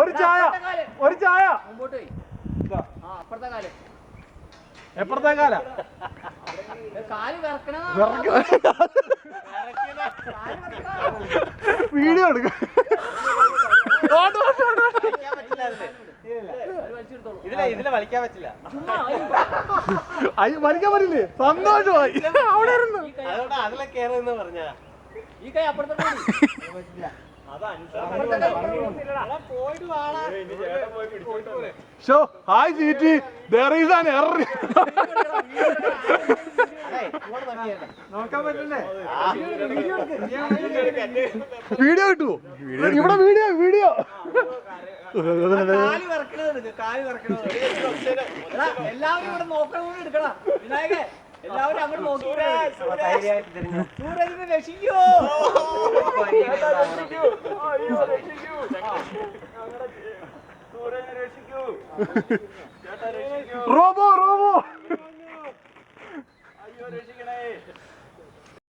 ഒരു ചായ ഒരു ചായ മുമ്പോട്ട് പോയി അപ്പുറത്തെ കാല് എപ്പുറത്തെ കാല കാല് വിറക്കണ വീഡിയോ എടുക്ക ഇതിലെ വലിക്കാൻ പറ്റില്ല. വലിക്കാൻ പറ്റില്ലേ? സന്തോഷമായി അവിടെ ഇരുന്നു. അതുകൊണ്ട് അതിലെ കേറെന്ന് പറഞ്ഞ ഈ കൈ അപ്പുറത്തെ ഷോ ഹായ് സീറ്റി there is an error. നോക്കാൻ പറ്റില്ലേ? വീഡിയോ കിട്ടുമോ? ഇവിടെ വീഡിയോ വീഡിയോ എല്ലാവരും ഇവിടെ നോക്കണ എടുക്കണം വിനായകേ എല്ലാവരും അങ്ങോട്ട് നോക്കി സൂരജിനെ രക്ഷിക്കോ റോബോ റോബോ അയ്യോ രക്ഷിക്കണം.